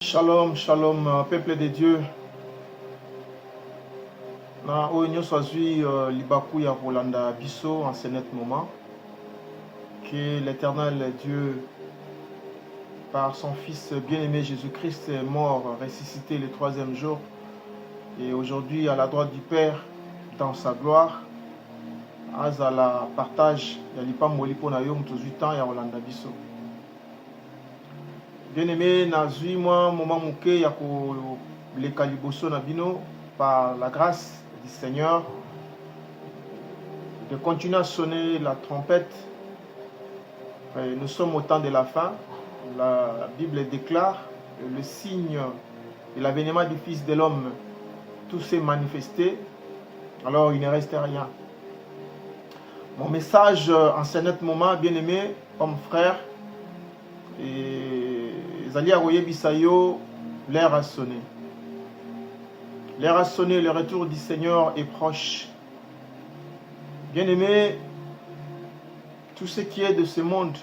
Shalom, shalom, peuple de Dieu. Na oyo soazui libaku ya Rolanda Bisso en ce net moment. Que l'Éternel Dieu, par son Fils bien-aimé Jésus-Christ, est mort, ressuscité le troisième jour. Et aujourd'hui à la droite du Père, dans sa gloire. Azala partage, yalipa molipo na yo mtozui temps ya Rolanda Bisso. Bien-aimé, nazui moi moment mouké ya ko leka liboso na bino par la grâce du Seigneur de continuer à sonner la trompette. Et nous sommes au temps de la fin. La Bible déclare le signe de l'avènement du Fils de l'homme. Tout s'est manifesté. Alors il ne reste rien. Mon message en ce net moment, bien-aimé, homme frère, et Zali Aroye Bisayo, l'heure a sonné. L'heure a sonné, le retour du Seigneur est proche. Bien-aimé, tout ce qui est de ce monde,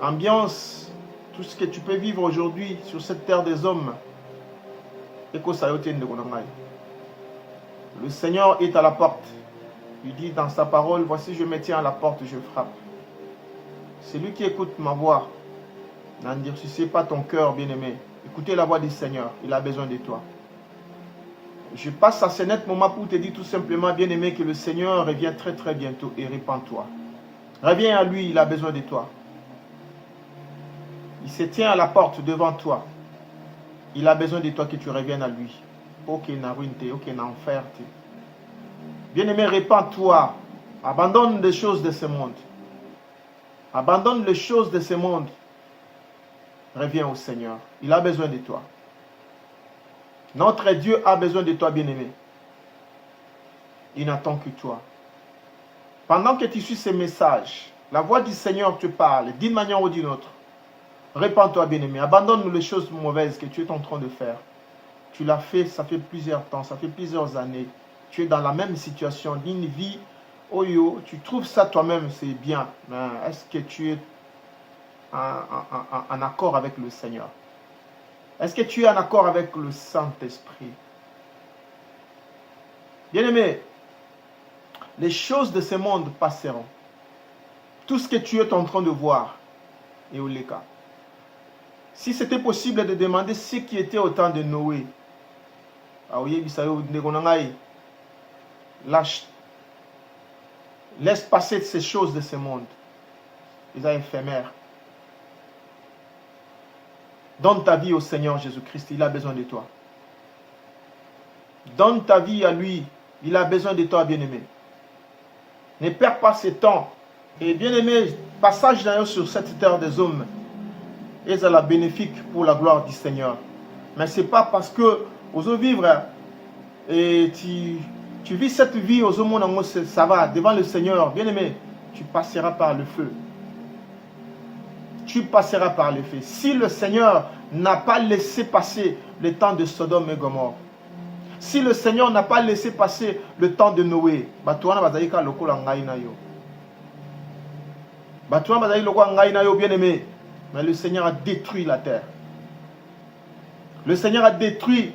ambiance, tout ce que tu peux vivre aujourd'hui sur cette terre des hommes, le Seigneur est à la porte. Il dit dans sa parole, voici je me tiens à la porte, je frappe. Celui qui écoute ma voix, n'endurcissez pas ton cœur, bien-aimé. Écoutez la voix du Seigneur, il a besoin de toi. Je passe à ce net moment pour te dire tout simplement, bien-aimé, que le Seigneur revient très très bientôt et répands-toi. Reviens à lui, il a besoin de toi. Il se tient à la porte devant toi. Il a besoin de toi que tu reviennes à lui. Ok, na ruine, ok, na enfer. Bien-aimé, répands-toi. Abandonne les choses de ce monde. Abandonne les choses de ce monde. Reviens au Seigneur. Il a besoin de toi. Notre Dieu a besoin de toi, bien-aimé. Il n'attend que toi. Pendant que tu suis ces messages, la voix du Seigneur te parle d'une manière ou d'une autre. Répands-toi, bien-aimé. Abandonne les choses mauvaises que tu es en train de faire. Tu l'as fait, ça fait plusieurs temps, ça fait plusieurs années. Tu es dans la même situation d'une vie. Oh yo, tu trouves ça toi-même, c'est bien. Mais est-ce que tu es en accord avec le Seigneur? Est-ce que tu es en accord avec le Saint-Esprit? Bien-aimé, les choses de ce monde passeront. Tout ce que tu es en train de voir est au cas. Si c'était possible de demander ce qui était au temps de Noé, lâche, laisse passer ces choses de ce monde. Ils sont éphémères. Donne ta vie au Seigneur Jésus-Christ, il a besoin de toi. Donne ta vie à lui, il a besoin de toi, bien-aimé. Ne perds pas ce temps. Et bien-aimé, passage d'ailleurs sur cette terre des hommes est la bénéfique pour la gloire du Seigneur. Mais ce n'est pas parce que aux vivre et tu vis cette vie aux hommes, ça va, devant le Seigneur, bien-aimé, tu passeras par le feu. Tu passeras par le feu. Si le Seigneur n'a pas laissé passer le temps de Sodome et Gomorrhe, si le Seigneur n'a pas laissé passer le temps de Noé, bien-aimé, mais le Seigneur a détruit la terre. Le Seigneur a détruit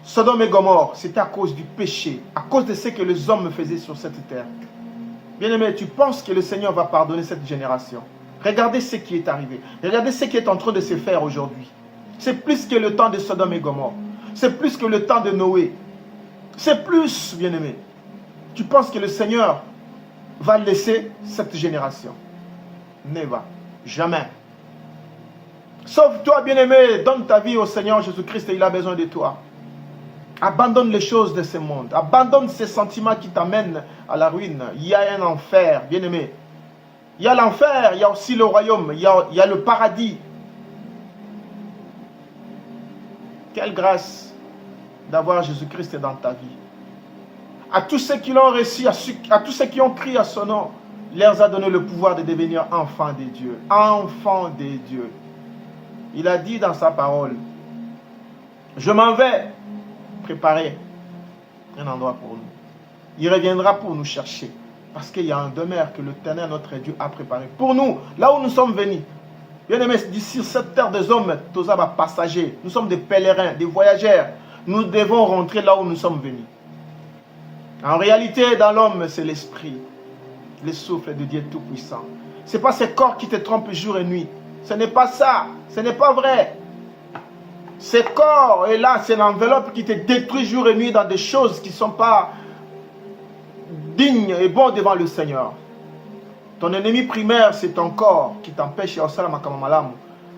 Sodome et Gomorrhe. C'était à cause du péché, à cause de ce que les hommes faisaient sur cette terre. Bien-aimé, tu penses que le Seigneur va pardonner cette génération? Regardez ce qui est arrivé. Regardez ce qui est en train de se faire aujourd'hui. C'est plus que le temps de Sodome et Gomorrhe. C'est plus que le temps de Noé. C'est plus, bien-aimé. Tu penses que le Seigneur va laisser cette génération? Never. Jamais. Sauve-toi, bien-aimé. Donne ta vie au Seigneur Jésus-Christ et il a besoin de toi. Abandonne les choses de ce monde. Abandonne ces sentiments qui t'amènent à la ruine. Il y a un enfer, bien-aimé. Il y a l'enfer, il y a aussi le royaume, il y a le paradis. Quelle grâce d'avoir Jésus-Christ dans ta vie. À tous ceux qui l'ont reçu, à tous ceux qui ont crié à son nom, il leur a donné le pouvoir de devenir enfants de Dieu. Enfants de Dieu. Il a dit dans sa parole, je m'en vais préparer un endroit pour nous. Il reviendra pour nous chercher. Parce qu'il y a un demeure que l'Éternel, notre Dieu, a préparé pour nous, là où nous sommes venus. Bien-aimés, d'ici cette terre des hommes, tous les passagers, nous sommes des pèlerins, des voyageurs. Nous devons rentrer là où nous sommes venus. En réalité, dans l'homme, c'est l'esprit, le souffle de Dieu Tout-Puissant. Ce n'est pas ce corps qui te trompe jour et nuit. Ce n'est pas ça. Ce n'est pas vrai. Ce corps est là, c'est l'enveloppe qui te détruit jour et nuit dans des choses qui ne sont pas dignes et bonnes devant le Seigneur. Ton ennemi primaire, c'est ton corps qui t'empêche à faire makamamalamu.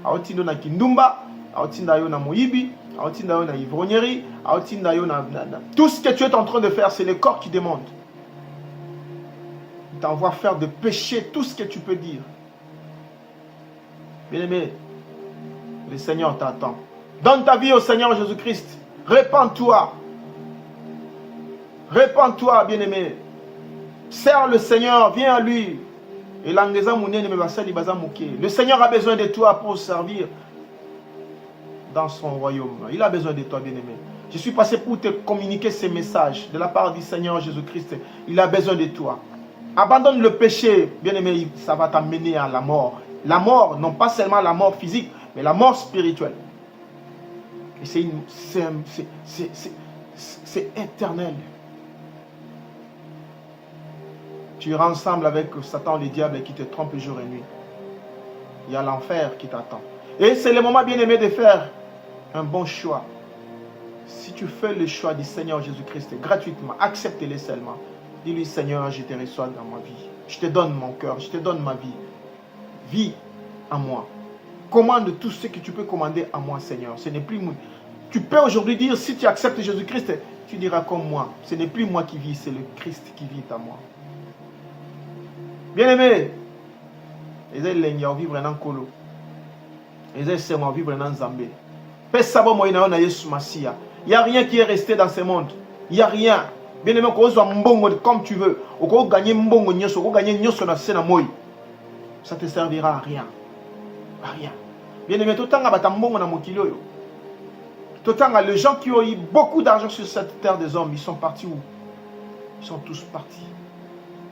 Aotindo na kindumba, aotinda yo na moyibi, aotinda yo na ivrognerie, aotinda yo na. Tout ce que tu es en train de faire, c'est le corps qui demande. Il t'envoie faire de péché tout ce que tu peux dire. Bien-aimé, le Seigneur t'attend. Donne ta vie au Seigneur Jésus-Christ. Répands-toi. Répands-toi, bien-aimé. Sers le Seigneur, viens à lui. Le Seigneur a besoin de toi pour servir dans son royaume. Il a besoin de toi, bien-aimé. Je suis passé pour te communiquer ces messages de la part du Seigneur Jésus-Christ. Il a besoin de toi. Abandonne le péché, bien-aimé, ça va t'amener à la mort. La mort, non pas seulement la mort physique, mais la mort spirituelle. Et c'est éternel. Tu iras ensemble avec Satan, le diable, qui te trompe jour et nuit. Il y a l'enfer qui t'attend. Et c'est le moment, bien-aimé, de faire un bon choix. Si tu fais le choix du Seigneur Jésus-Christ gratuitement, accepte-le seulement. Dis-lui, Seigneur, je te reçois dans ma vie. Je te donne mon cœur, je te donne ma vie. Vis à moi. Commande tout ce que tu peux commander à moi, Seigneur. Ce n'est plus moi. Tu peux aujourd'hui dire, si tu acceptes Jésus-Christ, tu diras comme moi. Ce n'est plus moi qui vis, c'est le Christ qui vit à moi. Bien-aimé, ils ont vivre dans Kolo. Ils ont vivre dans Zambé. Il n'y a rien qui est resté dans ce monde. Il n'y a rien. Bien-aimé, comme tu veux. Ça ne te servira à rien. À rien. Bien-aimé, tout le temps, les gens qui ont eu beaucoup d'argent sur cette terre des hommes, ils sont partis où? Ils sont tous partis.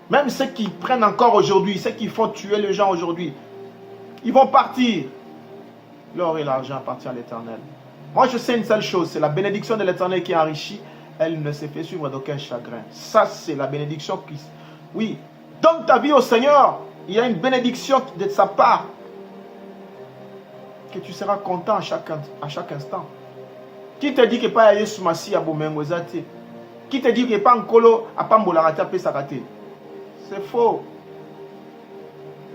Même ceux qui prennent encore aujourd'hui, ceux qui font tuer les gens aujourd'hui, ils vont partir. L'or et l'argent appartiennent à l'Éternel. Moi, je sais une seule chose, c'est la bénédiction de l'Éternel qui enrichit. Elle ne se fait suivre d'aucun chagrin. Ça, c'est la bénédiction qui... Oui, donne ta vie au Seigneur. Il y a une bénédiction de sa part. Que tu seras content à chaque instant. Qui te dit que pas Yesu Masi à Bomengozate? Qui te dit que pas Nkolo à Pambolarata Pesarate? C'est faux.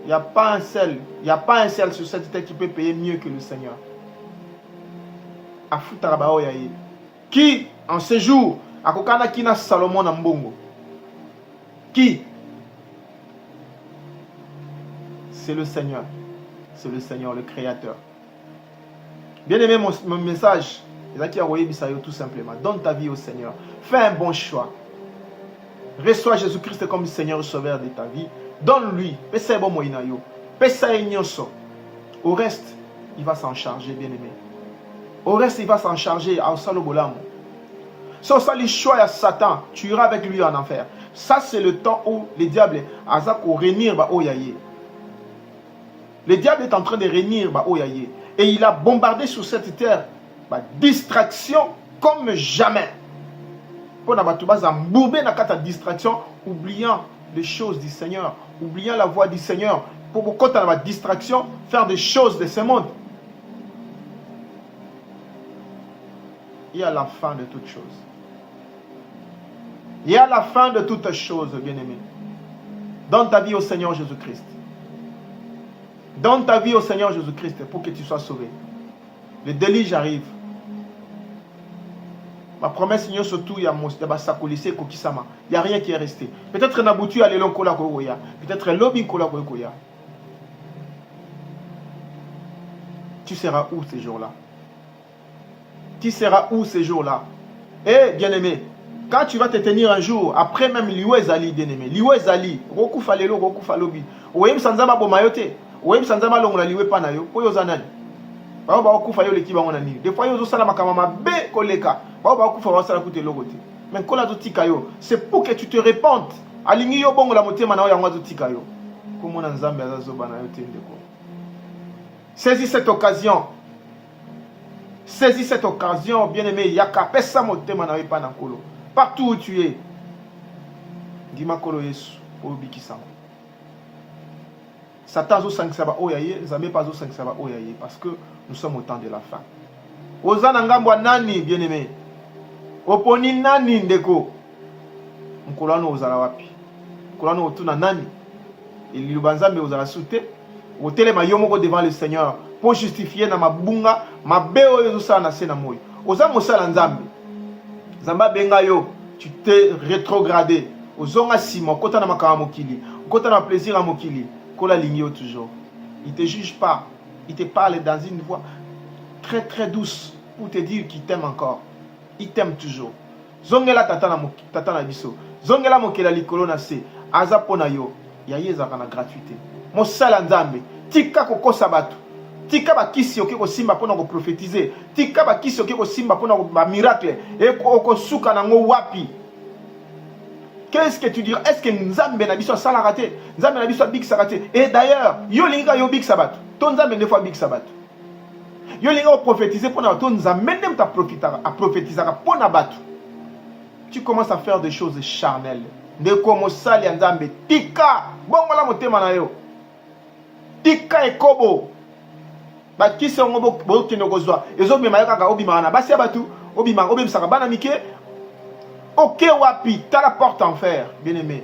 Il n'y a pas un seul. Il n'y a pas un seul sur cette terre qui peut payer mieux que le Seigneur. Qui, en ce jour, a kokana kina Salomon na mbongo? Qui? C'est le Seigneur. C'est le Seigneur, le Créateur. Bien aimé, mon message, tout simplement. Donne ta vie au Seigneur. Fais un bon choix. Reçois Jésus-Christ comme Seigneur et Sauveur de ta vie. Donne-lui. Au reste, il va s'en charger, bien aimé. Au reste, il va s'en charger. Si on sait le choix à Satan, tu iras avec lui en enfer. Ça, c'est le temps où le diable a réunir. Le diable est en train de réunir. Et il a bombardé sur cette terre distraction comme jamais. Pour la distraction, oubliant les choses du Seigneur, oubliant la voix du Seigneur, pour beaucoup de la distraction, faire des choses de ce monde. Il y a la fin de toutes choses. Il y a la fin de toutes choses, bien-aimé. Donne ta vie au Seigneur Jésus-Christ. Donne ta vie au Seigneur Jésus-Christ pour que tu sois sauvé. Le déluge arrive. Ma promesse, il y a surtout, il y a il n'y a rien qui est resté. Peut-être Nabutu a l'élan kola koya. Peut-être lobby kola koya. Tu seras où ces jours-là? Tu seras où ces jours-là? Eh, bien-aimé, quand tu vas te tenir un jour, après même Liwez Ali, bien-aimé, Liwez Ali, Roku Falelo, Roku Falobi, Ouem Sanzama Bomayote, Ouem Sanzama Longa Liwe Panayo, Poyo Zanan. Des fois, ils ont ça be koleka. Mais c'est pour que tu te répandes. Alingi yo bongo la moté mana ya ngwazo tikayo. Saisis cette occasion. Saisis cette occasion, bien-aimé. Yaka pesa motema na wepa na kolo. Partout où tu es. Dima kolo yesu. Obiki sango. Satan zo sankisaba oyaye. Zame pas zo sankisaba oyaye. Parce que nous sommes au temps de la fin. Ozana ngambwa nani, bien-aimé. Oponi nani ndeko. Mkolano ozala wapi. Mkolano otuna nani. Il lubanzambe ozala soute. Otele mayomoko devant le Seigneur. Pour justifier na mabunga. Mabeo yo sa na sena moyo. Oza mosala nzambe. Zamba benga yo. Tu t'es rétrogradé. Ozonga sima. Kota na makama mokili. Kota na plaisir à mokili. Kola lingyo toujours. Il te juge pas. Il te parle dans une voix très très douce. Pour te dire qu'il t'aime encore. Il t'aime toujours. Zongela tata na biso. Zongela mokela likolo na se. Aza pona yo. Ya yezaka na gratuité. Mosala nzambe. Tika kokosa batu. Tika bakisi oke ko simba pona ko prophétiser. Tika bakisi oke ko simba pona ko ba miracle. E ko suka nango wapi. Qu'est-ce que tu diras? Est-ce que nzambe na biso sala raté? Nzambe na biso big sabaté. Et d'ailleurs, yo linga yo big sabat. Ton nzambe ne fois big sabat. Yo linga prophétiser pona ton nzambe même ta prophétiser pona batu. Tu commences à faire des choses charnelles. De comme sali nzambe tika bongo la motema na yo. Tika ekobo. Ba kisi ngo bo kino kozwa. Ezo bima yakaka obima na basi abatu, obima obimsaka bana mike. OK wapi, ta la porte en fer, bien-aimé.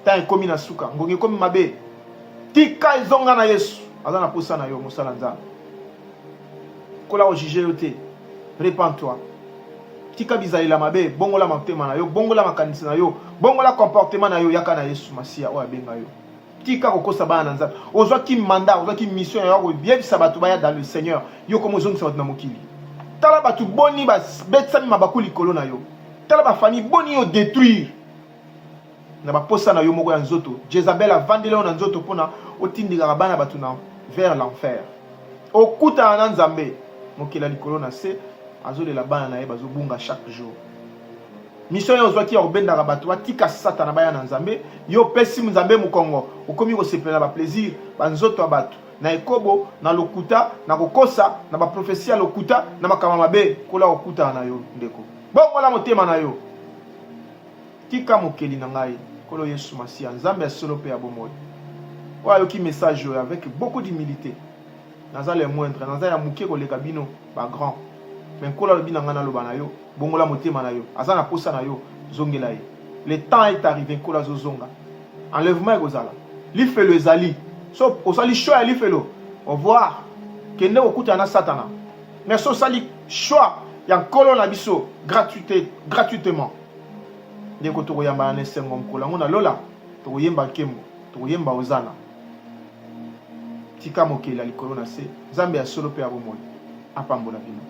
Ta komi na suka, ngongi komi mabe. Tika ezonga na Yesu. Azana posa na yo mosala nzambe. Kola o juger yote. Répands-toi. Tika bizaila mabe, bongo la motema na yo, bongo la makanisi na yo, bongo la comportement na yo yaka na Yesu Masia o abenga yo. Tika kokosa bana nzambe. Ozwa ki mandat, ozwa ki mission yo bien sabatu baya dans le Seigneur. Yo comme ozongi sabatu na mokili. Tala batu boni ba betsami mabaku likolo na yo. Tala ba famille boni yo détruire. Na ba posa na yo moko ya nzoto. Jezabel a vandele na nzoto pona otindika bana batu na vers l'enfer. Okuta na nzambe mokila likolo na se azolela bana na ye bazobunga chaque jour. Mission yo ozwaki ya obenda ka batu atika satana baya na nzambe yo pesi nzambe mukongo okomi ko sepela ba plaisir ba nzoto abatu na ekobo na lokuta na kokosa na ba prophétie lokuta na makama mabe kola okuta na yo ndeko bongo la motema na yo tika mokeli na ngai kolo Yesu Masia nzambe solo pe ya bomoy wa yo ki message yo avec beaucoup d'humilité naza le moindre naza ya muke ko leka bino ba grand mais kola lo binanga na loba na yo bongo la motema na yo azana posa na yo zongela ye le temps est arrivé kola zo zonga enlèvement egozala li fait le zali so osali choix li fait lo au revoir kende okuta na satana mais so sali choix ya kolo na biso gratuitement ndeko to koyamba na sengo mkola ngona lola to koyemba kembo to koyemba ozana tika mokela likolo na se zambe ya solo pe ya bomoi apambola bino.